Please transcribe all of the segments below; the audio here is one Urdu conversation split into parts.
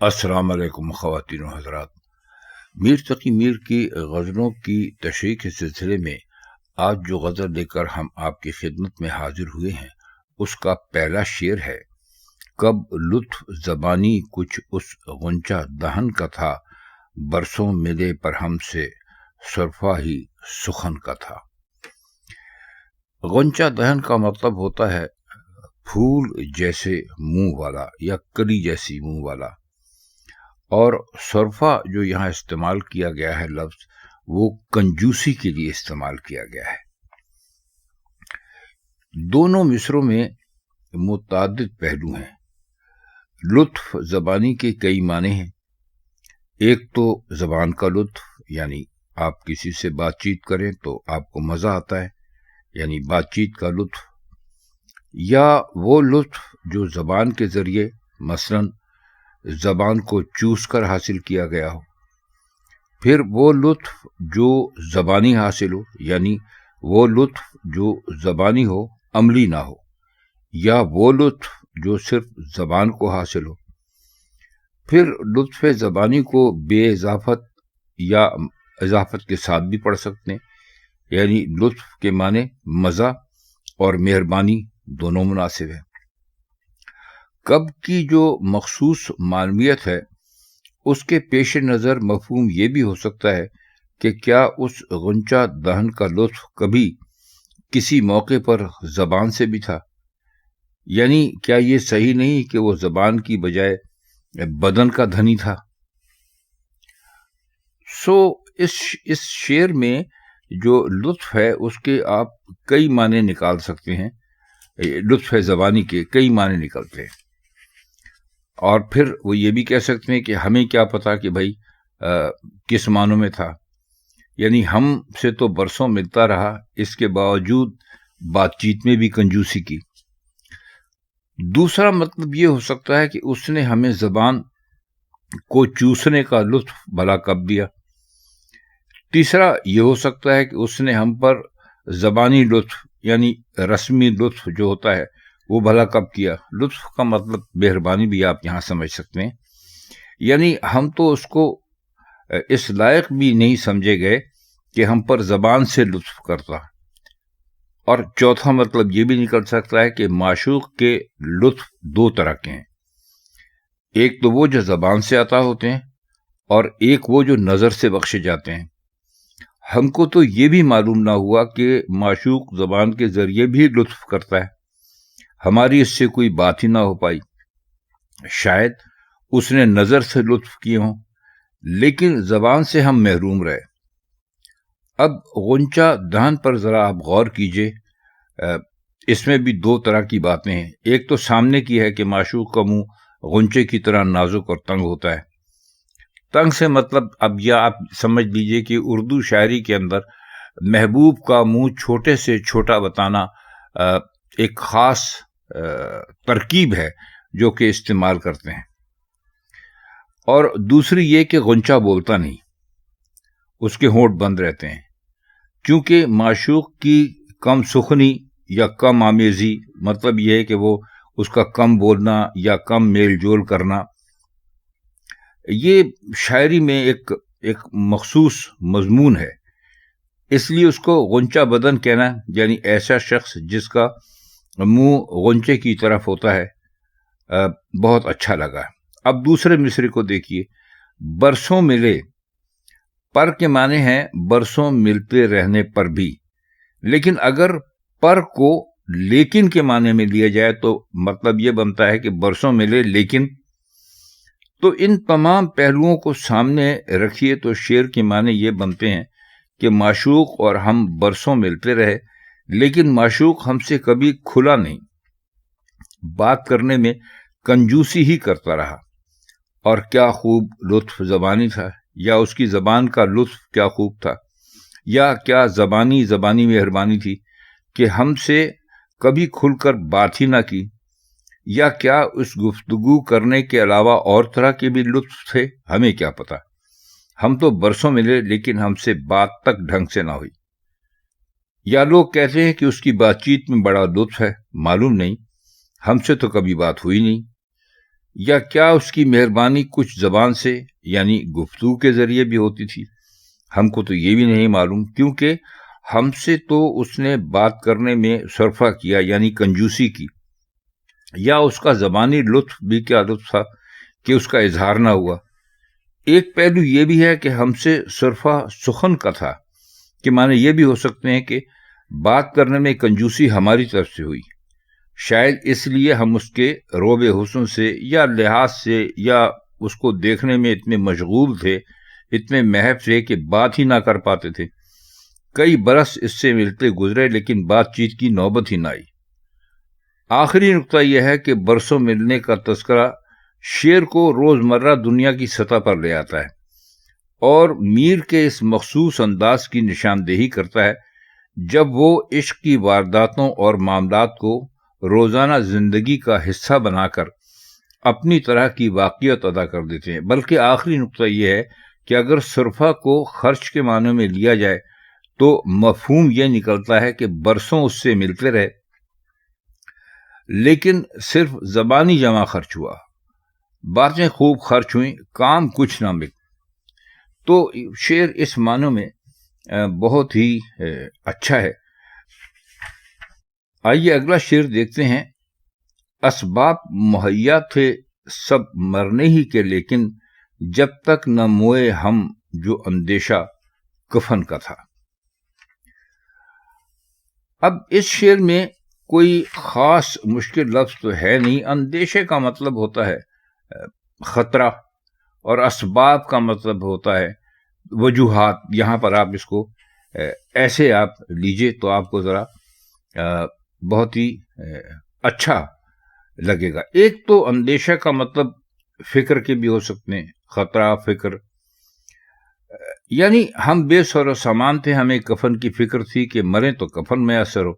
السلام علیکم خواتین و حضرات، میر تقی میر کی غزلوں کی تشریح کے سلسلے میں آج جو غزل لے کر ہم آپ کی خدمت میں حاضر ہوئے ہیں اس کا پہلا شعر ہے: کب لطف زبانی کچھ اس غنچہ دہن کا تھا، برسوں ملے پر ہم سے سرفا ہی سخن کا تھا۔ غنچہ دہن کا مطلب ہوتا ہے پھول جیسے منہ والا یا کلی جیسی منہ والا، اور سرفا جو یہاں استعمال کیا گیا ہے لفظ، وہ کنجوسی کے لیے استعمال کیا گیا ہے۔ دونوں مصروں میں متعدد پہلو ہیں۔ لطف زبانی کے کئی معنی ہیں۔ ایک تو زبان کا لطف، یعنی آپ کسی سے بات چیت کریں تو آپ کو مزہ آتا ہے، یعنی بات چیت کا لطف، یا وہ لطف جو زبان کے ذریعے مثلاً زبان کو چوس کر حاصل کیا گیا ہو۔ پھر وہ لطف جو زبانی حاصل ہو، یعنی وہ لطف جو زبانی ہو عملی نہ ہو، یا وہ لطف جو صرف زبان کو حاصل ہو۔ پھر لطف زبانی کو بے اضافت یا اضافت کے ساتھ بھی پڑھ سکتے ہیں، یعنی لطف کے معنی مزہ اور مہربانی دونوں مناسب ہے۔ کب کی جو مخصوص معنویت ہے اس کے پیش نظر مفہوم یہ بھی ہو سکتا ہے کہ کیا اس غنچہ دہن کا لطف کبھی کسی موقع پر زبان سے بھی تھا، یعنی کیا یہ صحیح نہیں کہ وہ زبان کی بجائے بدن کا دھنی تھا۔ اس شعر میں جو لطف ہے اس کے آپ کئی معنی نکال سکتے ہیں، لطف زبانی کے کئی معنی نکلتے ہیں، اور پھر وہ یہ بھی کہہ سکتے ہیں کہ ہمیں کیا پتا کہ بھائی کس معنوں میں تھا، یعنی ہم سے تو برسوں ملتا رہا، اس کے باوجود بات چیت میں بھی کنجوسی کی۔ دوسرا مطلب یہ ہو سکتا ہے کہ اس نے ہمیں زبان کو چوسنے کا لطف بھلا کب دیا۔ تیسرا یہ ہو سکتا ہے کہ اس نے ہم پر زبانی لطف، یعنی رسمی لطف جو ہوتا ہے، وہ بھلا کب کیا۔ لطف کا مطلب مہربانی بھی آپ یہاں سمجھ سکتے ہیں، یعنی ہم تو اس کو اس لائق بھی نہیں سمجھے گئے کہ ہم پر زبان سے لطف کرتا۔ اور چوتھا مطلب یہ بھی نکل سکتا ہے کہ معشوق کے لطف دو طرح کے ہیں، ایک تو وہ جو زبان سے عطا ہوتے ہیں، اور ایک وہ جو نظر سے بخشے جاتے ہیں۔ ہم کو تو یہ بھی معلوم نہ ہوا کہ معشوق زبان کے ذریعے بھی لطف کرتا ہے، ہماری اس سے کوئی بات ہی نہ ہو پائی۔ شاید اس نے نظر سے لطف کیے ہوں، لیکن زبان سے ہم محروم رہے۔ اب غنچہ دہن پر ذرا آپ غور کیجئے، اس میں بھی دو طرح کی باتیں ہیں۔ ایک تو سامنے کی ہے کہ معشوق کا منہ غنچے کی طرح نازک اور تنگ ہوتا ہے۔ تنگ سے مطلب اب یہ آپ سمجھ لیجئے کہ اردو شاعری کے اندر محبوب کا منہ چھوٹے سے چھوٹا بتانا ایک خاص ترکیب ہے جو کہ استعمال کرتے ہیں۔ اور دوسری یہ کہ غنچہ بولتا نہیں، اس کے ہونٹ بند رہتے ہیں، کیونکہ معشوق کی کم سخنی یا کم آمیزی، مطلب یہ ہے کہ وہ اس کا کم بولنا یا کم میل جول کرنا، یہ شاعری میں ایک مخصوص مضمون ہے۔ اس لیے اس کو غنچہ بدن کہنا، یعنی ایسا شخص جس کا منہ غنچے کی طرف ہوتا ہے، بہت اچھا لگا۔ اب دوسرے مصرے کو دیکھیے: برسوں ملے، پر کے معنی ہیں برسوں ملتے رہنے پر بھی، لیکن اگر پر کو لیکن کے معنی میں لیا جائے تو مطلب یہ بنتا ہے کہ برسوں ملے لیکن۔ تو ان تمام پہلوؤں کو سامنے رکھیے تو شعر کے معنی یہ بنتے ہیں کہ معشوق اور ہم برسوں ملتے رہے، لیکن معشوق ہم سے کبھی کھلا نہیں، بات کرنے میں کنجوسی ہی کرتا رہا۔ اور کیا خوب لطف زبانی تھا، یا اس کی زبان کا لطف کیا خوب تھا، یا کیا زبانی مہربانی تھی کہ ہم سے کبھی کھل کر بات ہی نہ کی، یا کیا اس گفتگو کرنے کے علاوہ اور طرح کے بھی لطف تھے، ہمیں کیا پتا۔ ہم تو برسوں ملے لیکن ہم سے بات تک ڈھنگ سے نہ ہوئی۔ یا لوگ کہتے ہیں کہ اس کی بات چیت میں بڑا لطف ہے، معلوم نہیں، ہم سے تو کبھی بات ہوئی نہیں۔ یا کیا اس کی مہربانی کچھ زبان سے یعنی گفتگو کے ذریعے بھی ہوتی تھی؟ ہم کو تو یہ بھی نہیں معلوم، کیونکہ ہم سے تو اس نے بات کرنے میں صرفہ کیا یعنی کنجوسی کی، یا اس کا زبانی لطف بھی کیا لطف تھا کہ اس کا اظہار نہ ہوا۔ ایک پہلو یہ بھی ہے کہ ہم سے صرفہ سخن کا تھا، کہ معنی یہ بھی ہو سکتے ہیں کہ بات کرنے میں کنجوسی ہماری طرف سے ہوئی، شاید اس لیے ہم اس کے روب حسن سے یا لحاظ سے یا اس کو دیکھنے میں اتنے مشغول تھے، اتنے محب تھے کہ بات ہی نہ کر پاتے تھے۔ کئی برس اس سے ملتے گزرے لیکن بات چیت کی نوبت ہی نہ آئی۔ آخری نقطہ یہ ہے کہ برسوں ملنے کا تذکرہ شعر کو روزمرہ دنیا کی سطح پر لے آتا ہے، اور میر کے اس مخصوص انداز کی نشاندہی کرتا ہے جب وہ عشق کی وارداتوں اور معاملات کو روزانہ زندگی کا حصہ بنا کر اپنی طرح کی واقعیت ادا کر دیتے ہیں۔ بلکہ آخری نقطہ یہ ہے کہ اگر صرفہ کو خرچ کے معنی میں لیا جائے تو مفہوم یہ نکلتا ہے کہ برسوں اس سے ملتے رہے لیکن صرف زبانی جمع خرچ ہوا، باتیں خوب خرچ ہوئیں، کام کچھ نہ مل۔ تو شعر اس معنی میں بہت ہی اچھا ہے۔ آئیے اگلا شعر دیکھتے ہیں۔ اسباب مہیا تھے سب مرنے ہی کے، لیکن جب تک نہ موئے ہم جو اندیشہ کفن کا تھا۔ اب اس شعر میں کوئی خاص مشکل لفظ تو ہے نہیں۔ اندیشے کا مطلب ہوتا ہے خطرہ، اور اسباب کا مطلب ہوتا ہے وجوہات۔ یہاں پر آپ اس کو ایسے آپ لیجئے تو آپ کو ذرا بہت ہی اچھا لگے گا۔ ایک تو اندیشہ کا مطلب فکر کے بھی ہو سکتے ہیں، خطرہ، فکر، یعنی ہم بے سر و سامان تھے، ہمیں کفن کی فکر تھی کہ مریں تو کفن میں اثر ہو،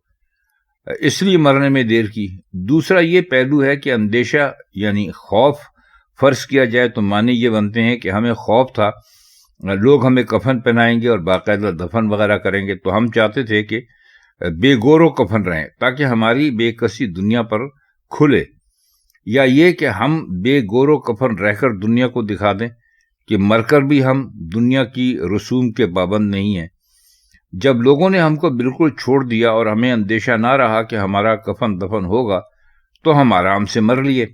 اس لیے مرنے میں دیر کی۔ دوسرا یہ پہلو ہے کہ اندیشہ یعنی خوف فرض کیا جائے تو معنی یہ بنتے ہیں کہ ہمیں خوف تھا لوگ ہمیں کفن پہنائیں گے اور باقاعدہ دفن وغیرہ کریں گے، تو ہم چاہتے تھے کہ بے گور و کفن رہیں تاکہ ہماری بے کسی دنیا پر کھلے، یا یہ کہ ہم بے گور و کفن رہ کر دنیا کو دکھا دیں کہ مر کر بھی ہم دنیا کی رسوم کے پابند نہیں ہیں۔ جب لوگوں نے ہم کو بالکل چھوڑ دیا اور ہمیں اندیشہ نہ رہا کہ ہمارا کفن دفن ہوگا تو ہم آرام سے مر لیے۔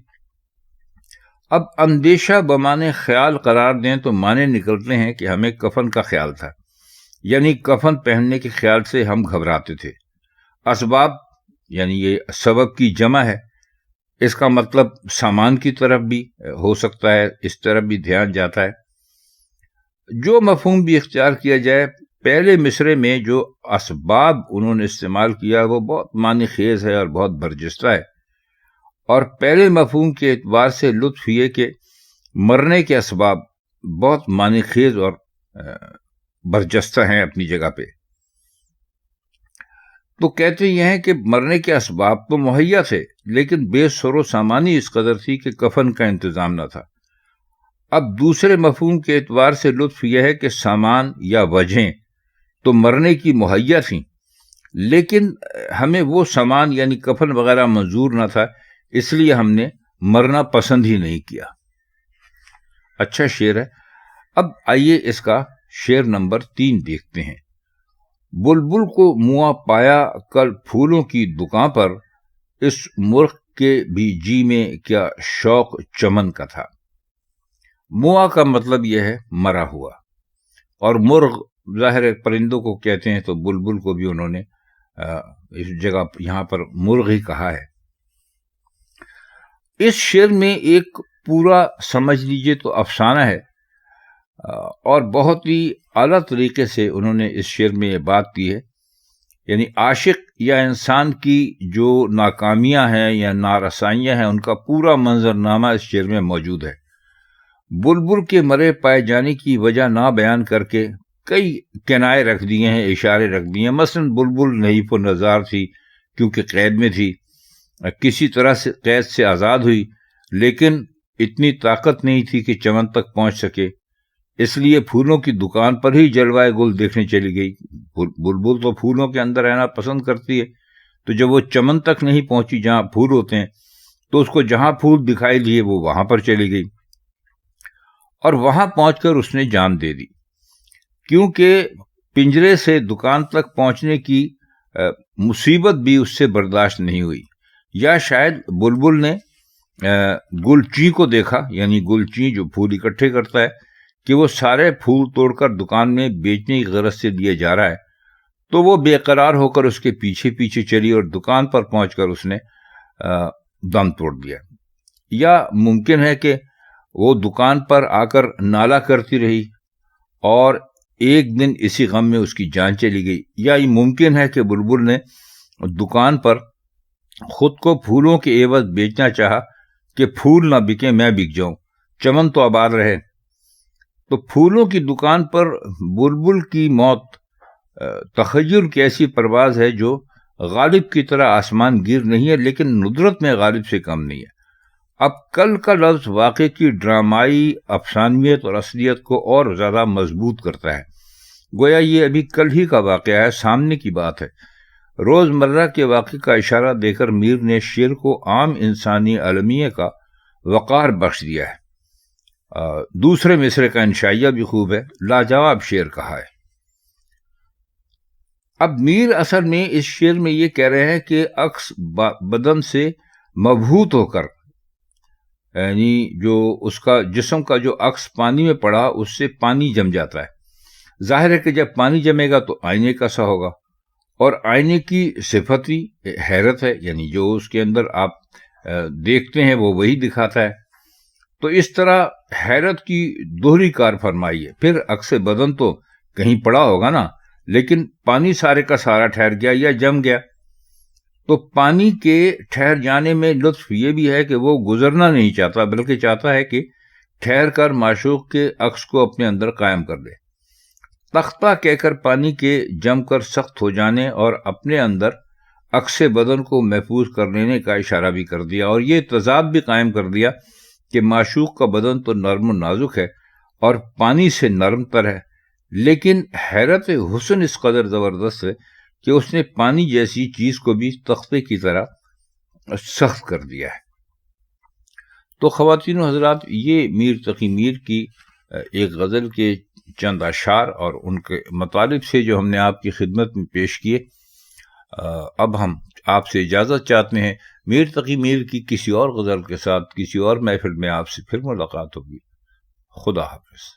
اب اندیشہ بمانے خیال قرار دیں تو معنی نکلتے ہیں کہ ہمیں کفن کا خیال تھا، یعنی کفن پہننے کے خیال سے ہم گھبراتے تھے۔ اسباب یعنی یہ سبب کی جمع ہے، اس کا مطلب سامان کی طرف بھی ہو سکتا ہے، اس طرف بھی دھیان جاتا ہے۔ جو مفہوم بھی اختیار کیا جائے، پہلے مصرے میں جو اسباب انہوں نے استعمال کیا وہ بہت معنی خیز ہے اور بہت برجستہ ہے، اور پہلے مفہوم کے اعتبار سے لطف یہ کہ مرنے کے اسباب بہت معنی خیز اور برجستہ ہیں اپنی جگہ پہ۔ تو کہتے یہ ہیں کہ مرنے کے اسباب تو مہیا تھے لیکن بے سر و سامانی اس قدر تھی کہ کفن کا انتظام نہ تھا۔ اب دوسرے مفہوم کے اعتبار سے لطف یہ ہے کہ سامان یا وجہیں تو مرنے کی مہیا تھیں لیکن ہمیں وہ سامان یعنی کفن وغیرہ منظور نہ تھا، اس لیے ہم نے مرنا پسند ہی نہیں کیا۔ اچھا شعر ہے۔ اب آئیے اس کا شعر نمبر 3 دیکھتے ہیں۔ بلبل کو مواں پایا کل پھولوں کی دکان پر، اس مرغ کے بھی جی میں کیا شوق چمن کا تھا۔ مواں کا مطلب یہ ہے مرا ہوا، اور مرغ ظاہر پرندوں کو کہتے ہیں، تو بلبل کو بھی انہوں نے اس جگہ یہاں پر مرغ ہی کہا ہے۔ اس شعر میں ایک پورا سمجھ لیجئے تو افسانہ ہے، اور بہت ہی اعلیٰ طریقے سے انہوں نے اس شعر میں یہ بات کی ہے، یعنی عاشق یا انسان کی جو ناکامیاں ہیں یا نارسائیاں ہیں ان کا پورا منظرنامہ اس شعر میں موجود ہے۔ بلبل کے مرے پائے جانے کی وجہ نہ بیان کر کے کئی کنائے رکھ دیے ہیں، اشارے رکھ دیے ہیں۔ مثلاً بلبل نحیف و نزار تھی کیونکہ قید میں تھی، کسی طرح سے قید سے آزاد ہوئی، لیکن اتنی طاقت نہیں تھی کہ چمن تک پہنچ سکے، اس لیے پھولوں کی دکان پر ہی جلوائے گل دیکھنے چلی گئی۔ بلبل تو پھولوں کے اندر رہنا پسند کرتی ہے، تو جب وہ چمن تک نہیں پہنچی جہاں پھول ہوتے ہیں تو اس کو جہاں پھول دکھائی دیے وہ وہاں پر چلی گئی، اور وہاں پہنچ کر اس نے جان دے دی، کیونکہ پنجرے سے دکان تک پہنچنے کی مصیبت بھی اس سے برداشت نہیں ہوئی، یا شاید بلبل نے گلچی کو دیکھا، یعنی گلچی جو پھول اکٹھے کرتا ہے، کہ وہ سارے پھول توڑ کر دکان میں بیچنے کی غرض سے دیے جا رہا ہے، تو وہ بے قرار ہو کر اس کے پیچھے پیچھے چلی اور دکان پر پہنچ کر اس نے دم توڑ دیا۔ یا ممکن ہے کہ وہ دکان پر آ کر نالا کرتی رہی اور ایک دن اسی غم میں اس کی جان چلی گئی، یا یہ ممکن ہے کہ بلبل نے دکان پر خود کو پھولوں کے عوض بیچنا چاہا کہ پھول نہ بکے میں بک جاؤں، چمن تو آباد رہے۔ تو پھولوں کی دکان پر بلبل کی موت تخیل کی ایسی پرواز ہے جو غالب کی طرح آسمان گیر نہیں ہے، لیکن ندرت میں غالب سے کم نہیں ہے۔ اب کل کا لفظ واقعے کی ڈرامائی افسانویت اور اصلیت کو اور زیادہ مضبوط کرتا ہے، گویا یہ ابھی کل ہی کا واقعہ ہے، سامنے کی بات ہے۔ روزمرہ کے واقعے کا اشارہ دے کر میر نے شعر کو عام انسانی المیہ کا وقار بخش دیا ہے۔ دوسرے مصرے کا انشائیہ بھی خوب ہے، لاجواب شعر کہا ہے۔ اب میر اصل میں اس شعر میں یہ کہہ رہے ہیں کہ عکس بدن سے مبہوت ہو کر، یعنی جو اس کا جسم کا جو عکس پانی میں پڑا اس سے پانی جم جاتا ہے۔ ظاہر ہے کہ جب پانی جمے گا تو آئینے کا سا ہوگا، اور آئینے کی صفت ہی حیرت ہے، یعنی جو اس کے اندر آپ دیکھتے ہیں وہ وہی دکھاتا ہے۔ تو اس طرح حیرت کی دوہری کار فرمائی ہے۔ پھر عکس بدن تو کہیں پڑا ہوگا نا، لیکن پانی سارے کا سارا ٹھہر گیا یا جم گیا۔ تو پانی کے ٹھہر جانے میں لطف یہ بھی ہے کہ وہ گزرنا نہیں چاہتا، بلکہ چاہتا ہے کہ ٹھہر کر معشوق کے عکس کو اپنے اندر قائم کر لے۔ تختہ کہہ کر پانی کے جم کر سخت ہو جانے اور اپنے اندر عکس بدن کو محفوظ کر لینے کا اشارہ بھی کر دیا، اور یہ تضاد بھی قائم کر دیا کہ معشوق کا بدن تو نرم و نازک ہے اور پانی سے نرم تر ہے، لیکن حیرت حسن اس قدر زبردست ہے کہ اس نے پانی جیسی چیز کو بھی تختے کی طرح سخت کر دیا ہے۔ تو خواتین و حضرات، یہ میر تقی میر کی ایک غزل کے چند اشعار اور ان کے مطالب سے جو ہم نے آپ کی خدمت میں پیش کیے۔ اب ہم آپ سے اجازت چاہتے ہیں، میر تقی میر کی کسی اور غزل کے ساتھ کسی اور محفل میں آپ سے پھر ملاقات ہوگی۔ خدا حافظ۔